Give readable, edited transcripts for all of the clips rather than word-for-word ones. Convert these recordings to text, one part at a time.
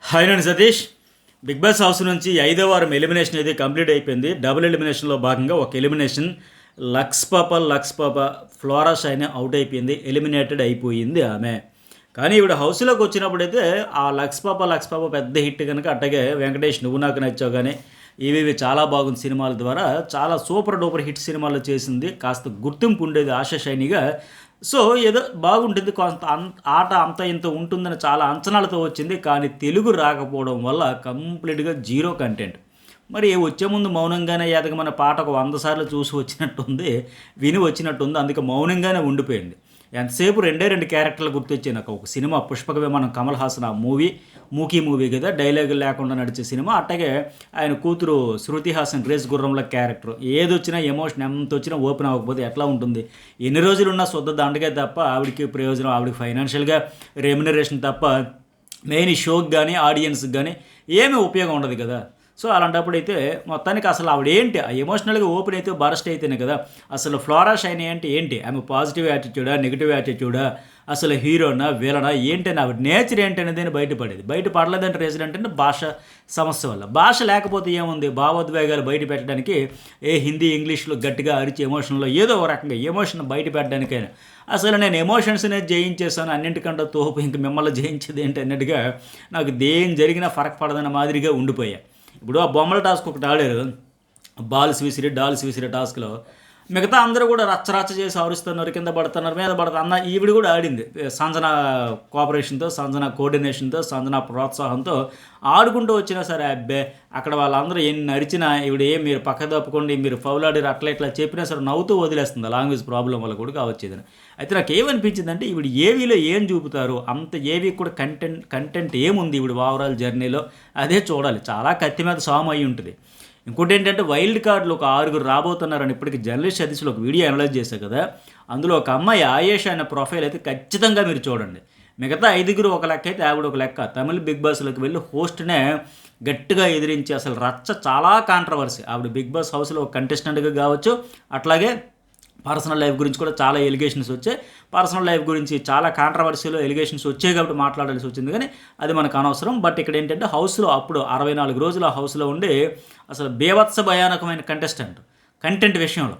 Hi నేను Satish. Big boss house నుంచి 5వ వారం ఎలిమినేషన్ అయితే కంప్లీట్ అయిపోయింది. డబుల్ ఎలిమినేషన్లో భాగంగా ఒక ఎలిమినేషన్ లక్స్ పాప ఫ్లోరా షైన్ అవుట్ అయిపోయింది. ఎలిమినేటెడ్ అయిపోయింది ఆమె. కానీ ఈవిడ హౌస్లోకి వచ్చినప్పుడైతే ఆ లక్స్ పాప పెద్ద హిట్ కనుక, అట్టగే వెంకటేష్ నువ్వు నాకు నచ్చావు కానీ ఇవి చాలా బాగుంది సినిమాల ద్వారా చాలా సూపర్ డూపర్ హిట్ సినిమాలు చేసింది. కాస్త గుర్తింపు ఉండేది ఆశా షైనిగా. సో ఏదో బాగుంటుంది, కొంత ఆట అంత ఇంత ఉంటుందని చాలా అంచనాలతో వచ్చింది. కానీ తెలుగు రాకపోవడం వల్ల కంప్లీట్గా జీరో కంటెంట్. మరి వచ్చే ముందు మౌనంగానే ఎదగమన్న పాట ఒక 100 సార్లు చూసి వచ్చినట్టుంది, విని వచ్చినట్టుంది. అందుకే మౌనంగానే ఉండిపోయింది. ఎంతసేపు రెండే రెండు క్యారెక్టర్లు గుర్తొచ్చాయి నాకు. ఒక సినిమా పుష్పక విమానం, కమల్ హాసన్ ఆ మూవీ, మూకీ మూవీ కదా, డైలాగులు లేకుండా నడిచే సినిమా. అట్టగే ఆయన కూతురు శృతి హాసన్ రేస్ గుర్రంలో క్యారెక్టర్. ఏదొచ్చినా ఎమోషన్ ఎంత వచ్చినా ఓపెన్ అవ్వకపోతే ఎట్లా ఉంటుంది? ఎన్ని రోజులున్నా శుద్ధ దండగే తప్ప ఆవిడకి ప్రయోజనం, ఆవిడకి ఫైనాన్షియల్గా రెమ్యునరేషన్ తప్ప మెయిన్ షోకి కానీ ఆడియన్స్కి కానీ ఏమీ ఉపయోగం ఉండదు కదా. సో అలాంటప్పుడు అయితే మొత్తానికి అసలు ఆవిడ ఏంటి, ఆ ఎమోషనల్గా ఓపెన్ అయితే బరస్ట్ అయితేనే కదా. అసలు ఫ్లోరా షైనీ అంటే ఏంటి, ఆమె పాజిటివ్ యాటిట్యూడా నెగిటివ్ యాటిట్యూడా, అసలు హీరోనా వీలనా ఏంటని, ఆవిడ నేచర్ ఏంటనేది బయటపడేది. బయటపడలేదంటే రీజన్ అంటే భాష సమస్య వల్ల. భాష లేకపోతే ఏముంది, భావోద్వేగాలు బయట పెట్టడానికి హిందీ ఇంగ్లీష్లో గట్టిగా అరిచి ఎమోషన్లో ఏదో ఒక రకంగా ఎమోషన్ బయట పెట్టడానికైనా. అసలు నేను ఎమోషన్స్నే జయించేసాను, అన్నింటికంటే తోపు ఇంక మిమ్మల్ని జయించేది ఏంటి అన్నట్టుగా నాకు దేం జరిగినా ఫరక్ పడదన్న మాదిరిగా ఉండిపోయా. ఇప్పుడు ఆ బొమ్మల టాస్క్ ఒకటి ఆడారు, డాల్స్ విసిరి టాస్క్లో మిగతా అందరూ కూడా రచ్చ చేసి ఆరుస్తున్నారు, కింద పడుతున్నారు, మీద పడుతున్నారు అన్న. ఈవిడ కూడా ఆడింది సంజన కోఆపరేషన్తో, సంజన కోఆర్డినేషన్తో, సంజన ప్రోత్సాహంతో ఆడుకుంటూ వచ్చినా సరే అబ్బే అక్కడ వాళ్ళందరూ ఎన్ని అరిచినా ఈవిడ మీరు పక్క తప్పుకోండి, మీరు ఫౌల్ ఆడారు అట్లా ఇట్లా చెప్పినా సరే నవ్వుతూ వదిలేస్తుంది. లాంగ్వేజ్ ప్రాబ్లం వల్ల కూడా కావచ్చేదని. అయితే నాకు ఏమనిపించిందంటే ఈవిడ ఏవీలో ఏం చూపుతారు, అంత ఏవీ కూడా కంటెంట్ ఏముంది ఈవిడ ఓవరాల్ జర్నీలో, అదే చూడాలి. చాలా కత్తి మీద సాము అయి ఉంటుంది. ఇంకోటి ఏంటంటే వైల్డ్ కార్డులు ఒక 6 రాబోతున్నారని ఇప్పటికి జర్నలిస్ట్ సదీస్లో ఒక వీడియో అనలైజ్ చేశారు కదా. అందులో ఒక అమ్మాయి ఆయేష అనే ప్రొఫైల్ అయితే ఖచ్చితంగా మీరు చూడండి. మిగతా 5 ఒక లెక్క అయితే ఆవిడ ఒక లెక్క. తమిళ బిగ్ బాస్లోకి వెళ్ళి హోస్ట్నే గట్టిగా ఎదిరించి అసలు రచ్చ చాలా కాంట్రవర్సీ. ఆవిడ బిగ్ బాస్ హౌస్లో ఒక కంటెస్టెంట్గా కావచ్చు, అట్లాగే పర్సనల్ లైఫ్ గురించి కూడా చాలా ఎలిగేషన్స్ వచ్చాయి. పర్సనల్ లైఫ్ గురించి చాలా కాంట్రవర్సీలో ఎలిగేషన్స్ వచ్చాయి కాబట్టి మాట్లాడాల్సి వచ్చింది, కానీ అది మనకు అనవసరం. బట్ ఇక్కడ ఏంటంటే హౌస్లో అప్పుడు 64 రోజులు ఆ హౌస్లో ఉండి అసలు బీభత్స భయానకమైన కంటెంట్ విషయంలో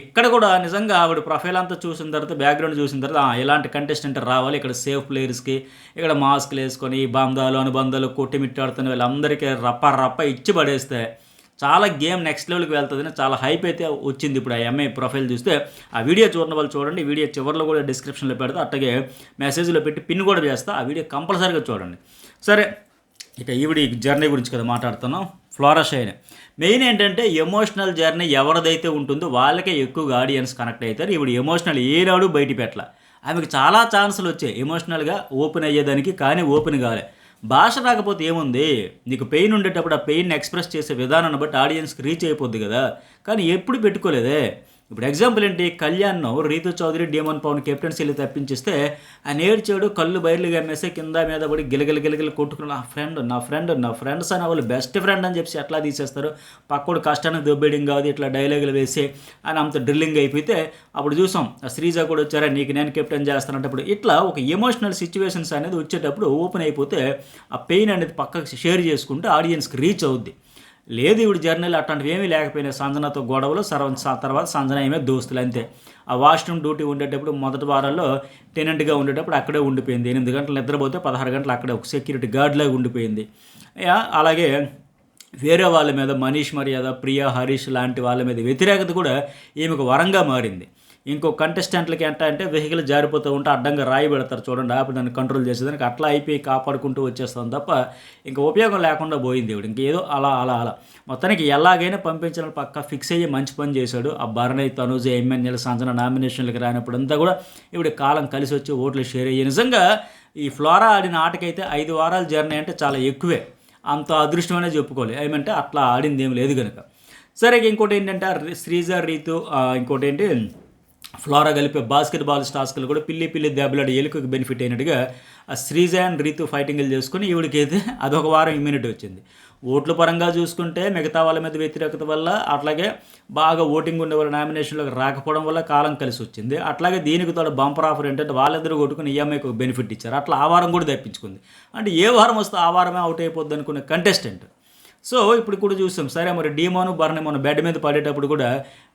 ఇక్కడ కూడా నిజంగా ఆవిడ ప్రొఫైల్ అంతా చూసిన తర్వాత, బ్యాక్గ్రౌండ్ చూసిన తర్వాత ఇలాంటి కంటెస్టెంట్ రావాలి, ఇక్కడ సేఫ్ ప్లేయర్స్కి ఇక్కడ మాస్క్లు వేసుకొని బంధాలు అనుబంధాలు కొట్టిమిట్టాడుతున్న వీళ్ళందరికీ రప్ప ఇచ్చి పడేస్తే చాలా గేమ్ నెక్స్ట్ లెవెల్కి వెళ్తుందని చాలా హైప్ అయితే వచ్చింది. ఇప్పుడు ఆ ఎంఐ ప్రొఫైల్ చూస్తే ఆ వీడియో చూడని వాళ్ళు చూడండి. వీడియో చివరిలో కూడా డిస్క్రిప్షన్లో పెడతా, అట్లాగే మెసేజ్లో పెట్టి పిన్ కూడా చేస్తా. ఆ వీడియో కంపల్సరీగా చూడండి. సరే, ఇక ఈవిడ జర్నీ గురించి కదా మాట్లాడుతున్నాం. ఫ్లోరా షైన్ మెయిన్ ఏంటంటే ఎమోషనల్ జర్నీ ఎవరిదైతే ఉంటుందో వాళ్ళకే ఎక్కువగా ఆడియన్స్ కనెక్ట్ అవుతారు. ఈవిడ ఎమోషనల్ ఏనాడు బయట పెట్టాల. ఆమెకు చాలా ఛాన్సులు వచ్చాయి ఎమోషనల్గా ఓపెన్ అయ్యేదానికి, కానీ ఓపెన్ కాలే. భాష రాకపోతే ఏముంది, నీకు పెయిన్ ఉండేటప్పుడు ఆ పెయిన్ ఎక్స్ప్రెస్ చేసే విధానాన్ని బట్టి ఆడియన్స్కి రీచ్ అయిపోద్ది కదా. కానీ ఎప్పుడు పెట్టుకోలేదే. ఇప్పుడు ఎగ్జాంపుల్ ఏంటి, కళ్యాణ్ రీతు చౌదరి డేమన్ పవన్ కెప్టెన్సీలు తప్పించిస్తే ఆయన ఏడ్చాడు, కళ్ళు బయర్లుగా మెసేజ్ కింద మీద పడి గిలగిల కొట్టుకుని నా ఫ్రెండ్స్ అని వాళ్ళు బెస్ట్ ఫ్రెండ్ అని చెప్పి ఎట్లా తీసేస్తారు. పక్కడు కష్టానికి దొబ్బేయడం కాదు, ఇట్లా డైలాగులు వేసి అని అంత డ్రిల్లింగ్ అయిపోతే అప్పుడు చూసాం. శ్రీజ కూడా వచ్చారా, నీకు నేను కెప్టెన్ చేస్తానంటప్పుడు ఇట్లా ఒక ఎమోషనల్ సిచ్యువేషన్స్ అనేది వచ్చేటప్పుడు ఓపెన్ అయిపోతే ఆ పెయిన్ అనేది పక్కకి షేర్ చేసుకుంటే ఆడియన్స్కి రీచ్ అవుద్ది. లేదు ఈవిడ జర్నీలో అట్లాంటివి ఏమీ లేకపోయినాయి. సంజనతో గొడవలు, తర్వాత సంజన ఏమే దోస్తులు అంతే. ఆ వాష్రూమ్ డ్యూటీ ఉండేటప్పుడు మొదటి వారాల్లో టెనెంట్గా ఉండేటప్పుడు అక్కడే ఉండిపోయింది. 8 గంటలు నిద్రపోతే 16 గంటలు అక్కడే ఒక సెక్యూరిటీ గార్డ్లాగా ఉండిపోయింది. అలాగే వేరే వాళ్ళ మీద మనీష్ మర్యాద, ప్రియా, హరీష్ లాంటి వాళ్ళ మీద వ్యతిరేకత కూడా ఈమెకు వరంగా మారింది. ఇంకో కంటెస్టెంట్లకి అంటే వెహికల్ జారిపోతూ ఉంటే అడ్డంగా రాయి పెడతారు చూడండి, ఆపి దాన్ని కంట్రోల్ చేసేదానికి అట్లా అయిపోయి కాపాడుకుంటూ వచ్చేస్తాం తప్ప ఇంకా ఉపయోగం లేకుండా పోయింది ఇవిడ. ఇంకేదో అలా మొత్తానికి ఎలాగైనా పంపించాలని పక్క ఫిక్స్ అయ్యి మంచి పని చేశాడు. ఆ భరణి, తనూజ, ఎమ్మెన్యేల సంజన నామినేషన్లకు రానప్పుడు అంతా కూడా ఇవిడ కాలం కలిసి వచ్చి ఓట్లు షేర్ అయ్యి నిజంగా ఈ ఫ్లోరా ఆడిన ఆటకైతే 5 వారాల జర్నీ అంటే చాలా ఎక్కువే. అంత అదృష్టమనే చెప్పుకోవాలి. ఏమంటే అట్లా ఆడింది ఏమి లేదు కనుక. సరే, ఇంకోటి ఏంటంటే శ్రీజ రీతు, ఇంకోటి ఏంటి ఫ్లోరా కలిపే బాస్కెట్బాల్ టాస్క్లు కూడా పిల్లి పిల్లి దెబ్బలాడి ఎలుకకి బెనిఫిట్ అయినట్టుగా ఆ శ్రీజ అండ్ రీతు ఫైటింగ్లు చేసుకుని ఈవిడికైతే అదొక వారం ఇమ్యూనిటీ వచ్చింది. ఓట్ల పరంగా చూసుకుంటే మిగతా వాళ్ళ మీద వ్యతిరేకత వల్ల, అట్లాగే బాగా ఓటింగ్ ఉండే వాళ్ళ నామినేషన్లోకి రాకపోవడం వల్ల కాలం కలిసి వచ్చింది. అట్లాగే దీనికి తోడు బంపర్ ఆఫర్ ఏంటంటే వాళ్ళిద్దరు కొట్టుకుని ఈఎంఐకి ఒక బెనిఫిట్ ఇచ్చారు. అట్లా ఆ వారం కూడా తప్పించుకుంది. అంటే ఏ వారం వస్తే ఆ వారమే అవుట్ అయిపోద్ది అనుకునే కంటెస్టెంట్. సో ఇప్పుడు కూడా చూసాం. సరే మరి డీమోను బర్నీ మన బెడ్ మీద పడేటప్పుడు కూడా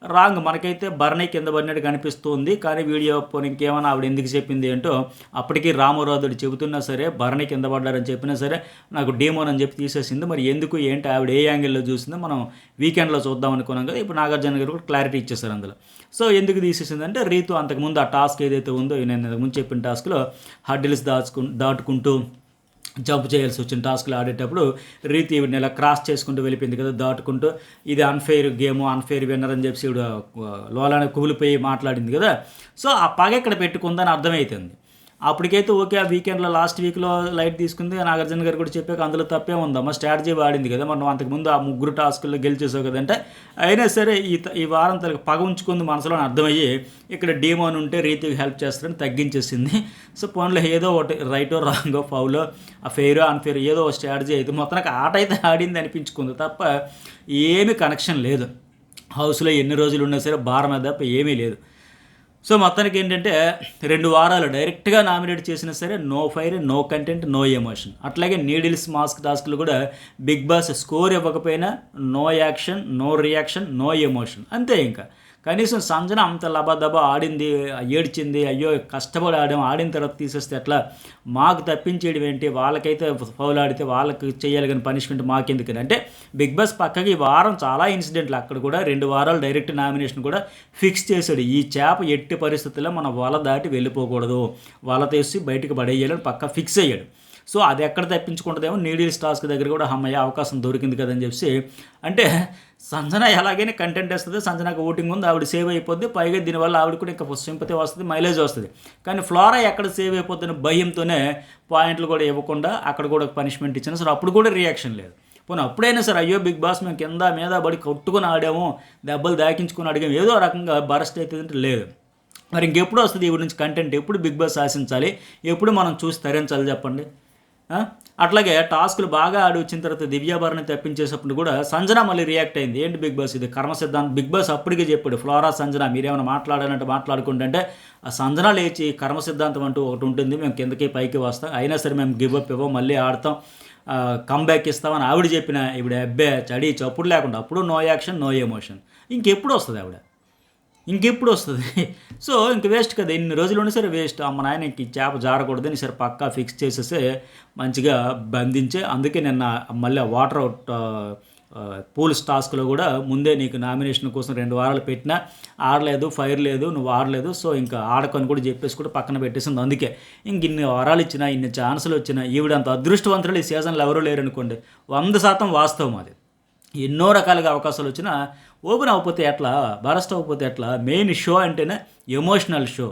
రాంగ్, మనకైతే బర్నీ కింద పడినట్టు కనిపిస్తుంది. కానీ వీడియో పోనీ ఇంకేమైనా ఆవిడ ఎందుకు చెప్పింది ఏంటో, అప్పటికి రామరాధుడు చెబుతున్నా సరే బర్నీ కింద పడ్డారని చెప్పినా సరే నాకు డీమోన్ అని చెప్పి తీసేసింది. మరి ఎందుకు ఏంటి ఆవిడ ఏ యాంగిల్లో చూసిందో మనం వీకెండ్లో చూద్దాం అనుకున్నాం కదా. ఇప్పుడు నాగార్జున గారు కూడా క్లారిటీ ఇచ్చేసారు అందులో. సో ఎందుకు తీసేసిందంటే రీతు అంతకుముందు ఆ టాస్క్ ఏదైతే ఉందో, నేను ముందు చెప్పిన టాస్క్లో హడ్డిల్స్ దాటుకుంటూ జంప్ చేయాల్సి వచ్చిన టాస్క్లు ఆడేటప్పుడు రీతి ఈవిడని ఇలా క్రాస్ చేసుకుంటూ వెళ్ళిపోయింది కదా దాటుకుంటూ. ఇది అన్ఫెయిర్ గేమ్, అన్ఫెయిర్ విన్నర్ అని చెప్పి ఈవిడ లోలానే కుమిలిపోయి మాట్లాడింది కదా. సో ఆ పగ ఇక్కడ పెట్టుకుందని అర్థమవుతుంది. అప్పటికైతే ఓకే, ఆ వీకెండ్లో లాస్ట్ వీక్లో లైట్ తీసుకుంది. నాగార్జున గారు కూడా చెప్పాక అందులో తప్పే ఉందమ్మా, స్ట్రాటజీ వాడింది కదా, మనం అంతకుముందు ఆ 3 టాస్కుల్లో గెలిచేసావు కదంటే. అయినా సరే ఈ వారం తనకు పగ ఉంచుకుంది మనసులో అర్థమయ్యి ఇక్కడ డీమోన్ ఉంటే రీతికి హెల్ప్ చేస్తారని తగ్గించేసింది. సో ఫోన్లో ఏదో ఒకటి రైటో రాంగో ఫౌలో ఆ ఫెయిరో అన్ఫెయిర్ ఏదో ఒక స్ట్రాటజీ అయితే మొత్తానికి ఆట అయితే ఆడింది అనిపించుకుంది తప్ప ఏమీ కనెక్షన్ లేదు. హౌస్లో ఎన్ని రోజులు ఉన్నా సరే భారం మీద తప్ప ఏమీ లేదు. సో మొత్తానికి ఏంటంటే 2 వారాలు డైరెక్ట్గా నామినేట్ చేసినా సరే no fire, no content, no emotion. అట్లాగే నీడిల్స్ మాస్క్ టాస్క్లు కూడా బిగ్ బాస్ స్కోర్ ఇవ్వకపోయినా no action, no reaction, no emotion, అంతే. ఇంకా కనీసం సంజన అంత లబాదబా ఆడింది, ఏడ్చింది, అయ్యో కష్టపడి ఆడిన తర్వాత తీసేస్తే ఎట్లా, మాకు తప్పించేయడం ఏంటి, వాళ్ళకైతే ఫౌల్ ఆడితే వాళ్ళకి చేయాలి కానీ పనిష్మెంట్ మాకెందుకని. అంటే బిగ్ బాస్ పక్కకి ఈ వారం చాలా ఇన్సిడెంట్లు, అక్కడ కూడా 2 వారాలు డైరెక్ట్ నామినేషన్ కూడా ఫిక్స్ చేశాడు. ఈ చేప ఎట్టి పరిస్థితుల్లో మన వల దాటి వెళ్ళిపోకూడదు, వల తీసి బయటకు పడేయాలని పక్క ఫిక్స్ అయ్యాడు. సో అది ఎక్కడ తప్పించుకుంటుందేమో నీడిల్స్ టాస్క్ దగ్గర కూడా అమ్మయ్య అవకాశం దొరికింది కదని చెప్పి. అంటే సంజన ఎలాగైనా కంటెంట్ వస్తుంది, సంజనకు ఓటింగ్ ఉంది, ఆవిడ సేవ్ అయిపోద్ది. పైగా దీనివల్ల ఆవిడ కూడా ఇంకా సింపతి వస్తుంది, మైలేజ్ వస్తుంది. కానీ ఫ్లోరా ఎక్కడ సేవ్ అయిపోతుందని భయంతోనే పాయింట్లు కూడా ఇవ్వకుండా అక్కడ కూడా పనిష్మెంట్ ఇచ్చినా సరే అప్పుడు కూడా రియాక్షన్ లేదు. పోనీ అప్పుడైనా సరే అయ్యో బిగ్ బాస్ మేము కింద మీద పడి కొట్టుకుని ఆడాము, దెబ్బలు దాకించుకుని అడిగాము, ఏదో రకంగా బరస్ట్ అవుతుందంటే లేదు. మరి ఇంకెప్పుడు వస్తుంది ఈవిడ నుంచి కంటెంట్, ఎప్పుడు బిగ్ బాస్ ఆశించాలి, ఎప్పుడు మనం చూసి తరించాలి చెప్పండి. అట్లాగే టాస్కులు బాగా ఆడి వచ్చిన తర్వాత దివ్యాభరణి తప్పించేటప్పుడు కూడా సంజన మళ్ళీ రియాక్ట్ అయింది. ఏంటి బిగ్ బాస్ ఇది కర్మ సిద్ధాంతం, బిగ్ బాస్ అప్పటికే చెప్పాడు ఫ్లోరా సంజన మీరేమైనా మాట్లాడాలంటే మాట్లాడుకుంటే ఆ సంజన లేచి కర్మ సిద్ధాంతం అంటూ ఒకటి ఉంటుంది, మేము కిందకి పైకి వస్తాం, అయినా సరే మేము గివ్ అప్ ఇవ్వం, మళ్ళీ ఆడతాం, కమ్బ్యాక్ ఇస్తామని ఆవిడ చెప్పిన ఇప్పుడు అబ్బే చడి చప్పుడు లేకుండా అప్పుడు నో యాక్షన్, నో ఎమోషన్. ఇంకెప్పుడు వస్తుంది ఆవిడ, ఇంకెప్పుడు వస్తుంది? సో ఇంక వేస్ట్ కదా, ఇన్ని రోజులు ఉన్నా సరే వేస్ట్. అమ్మ నాయన ఇంక చేప జారకూడదని సరే పక్కా ఫిక్స్ చేసేసే మంచిగా బంధించే. అందుకే నిన్న మళ్ళీ వాటర్ అవుట్ పూల్స్ టాస్క్లో కూడా ముందే నీకు నామినేషన్ కోసం 2 వారాలు పెట్టినా ఆడలేదు, ఫైర్ లేదు, నువ్వు ఆడలేదు, సో ఇంకా ఆడకని కూడా చెప్పేసి కూడా పక్కన పెట్టేసింది. అందుకే ఇంక ఇన్ని వారాలు ఇచ్చినా, ఇన్ని ఛాన్సులు వచ్చినా ఈవిడంత అదృష్టవంతులు ఈ సీజన్లో ఎవరూ లేరనుకోండి. 100% వాస్తవం అది. ఎన్నో రకాలుగా అవకాశాలు వచ్చినా ఓపెన్ అవ్వకపోతే ఎట్లా, బరస్ట్ అవ్వకపోతే ఎట్లా. మెయిన్ షో అంటేనే ఎమోషనల్ షో.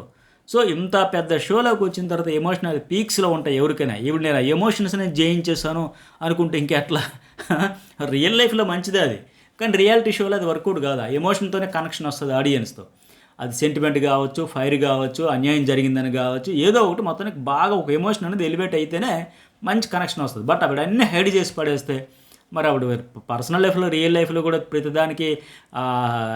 సో ఇంత పెద్ద షోలోకి వచ్చిన తర్వాత ఎమోషనల్ పీక్స్లో ఉంటాయి ఎవరికైనా. ఇప్పుడు నేను ఎమోషన్స్ని జయించేసాను అనుకుంటే ఇంకెట్లా. రియల్ లైఫ్లో మంచిదే అది, కానీ రియాలిటీ షోలో అది వర్కౌట్ కాదు. ఎమోషన్తోనే కనెక్షన్ వస్తుంది ఆడియన్స్తో. అది సెంటిమెంట్ కావచ్చు, ఫైర్ కావచ్చు, అన్యాయం జరిగిందని కావచ్చు, ఏదో ఒకటి మొత్తానికి బాగా ఒక ఎమోషన్ అనేది ఎలివేట్ అయితేనే మంచి కనెక్షన్ వస్తుంది. బట్ అవి అన్నీ హైడ్ చేసి పడేస్తే మరి ఆవిడ పర్సనల్ లైఫ్లో, రియల్ లైఫ్లో కూడా ప్రతిదానికి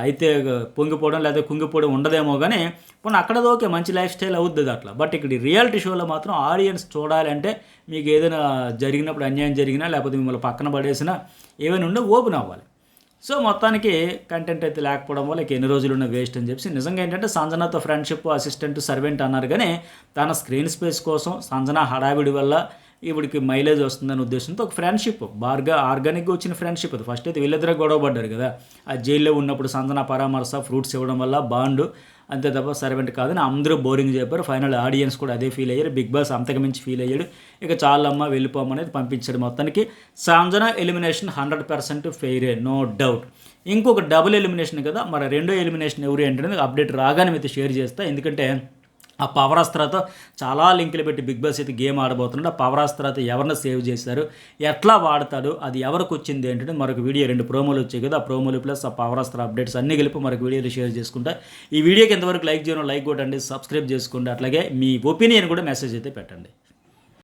అయితే పొంగిపోవడం లేదా కుంగిపోవడం ఉండదేమో, కానీ పోనీ అక్కడ ఓకే మంచి లైఫ్ స్టైల్ అవుద్ది అట్లా. బట్ ఇక్కడ రియాలిటీ షోలో మాత్రం ఆడియన్స్ చూడాలంటే మీకు ఏదైనా జరిగినప్పుడు, అన్యాయం జరిగినా లేకపోతే మిమ్మల్ని పక్కన పడేసినా ఏమైనా ఉండే ఓపెన్ అవ్వాలి. సో మొత్తానికి కంటెంట్ అయితే లేకపోవడం వల్ల ఎన్ని రోజులున్న వేస్ట్ అని చెప్పి. నిజంగా ఏంటంటే సంజనాతో ఫ్రెండ్షిప్, అసిస్టెంట్, సర్వెంట్ అన్నారు, కానీ తన స్క్రీన్ స్పేస్ కోసం సంజన హడావిడి వల్ల ఇవిడికి మైలేజ్ వస్తుందనే ఉద్దేశంతో ఒక ఫ్రెండ్షిప్ బాగా ఆర్గానిక్గా వచ్చిన ఫ్రెండ్షిప్ అది. ఫస్ట్ అయితే వీళ్ళిద్దరే గొడవ పడ్డారు కదా, ఆ జైల్లో ఉన్నప్పుడు సంజన పరామర్శ ఫ్రూట్స్ ఇవ్వడం వల్ల బాండు, అంతే తప్ప సర్వెంట్ కాదని అందరూ బోరింగ్ చెప్పారు. ఫైనల్ ఆడియన్స్ కూడా అదే ఫీల్ అయ్యారు, బిగ్ బాస్ అంతకుమించి ఫీల్ అయ్యాడు. ఇక చాలమ్మ వెళ్ళిపోమనేది పంపించాడు. మొత్తానికి సంజన ఎలిమినేషన్ 100% ఫెయిరే, నో డౌట్. ఇంకొక డబుల్ ఎలిమినేషన్ కదా, మరి రెండో ఎలిమినేషన్ ఎవరు ఏంటనేది అప్డేట్ రాగానే అయితే షేర్ చేస్తా. ఎందుకంటే ఆ పవర్ అస్త్రాతో చాలా లింకులు పెట్టి బిగ్ బాస్ అయితే గేమ్ ఆడబోతున్నాడు. ఆ పవర్ అస్త్రాతో ఎవరిని సేవ్ చేశారు, ఎట్లా వాడతాడు, అది ఎవరికి వచ్చింది ఏంటంటే మరొక వీడియో 2 ప్రోమోలు వచ్చాయి కదా, ఆ ప్రోమోలు ప్లస్ ఆ పవర్ అస్త్ర అప్డేట్స్ అన్నీ కలిపి మరొక వీడియోలో షేర్ చేసుకుంటా. ఈ వీడియోకి ఎంతవరకు లైక్ చేయడం లైక్ కొట్టండి, సబ్స్క్రైబ్ చేసుకోండి, అట్లాగే మీ ఒపీనియన్ కూడా మెసేజ్ అయితే పెట్టండి.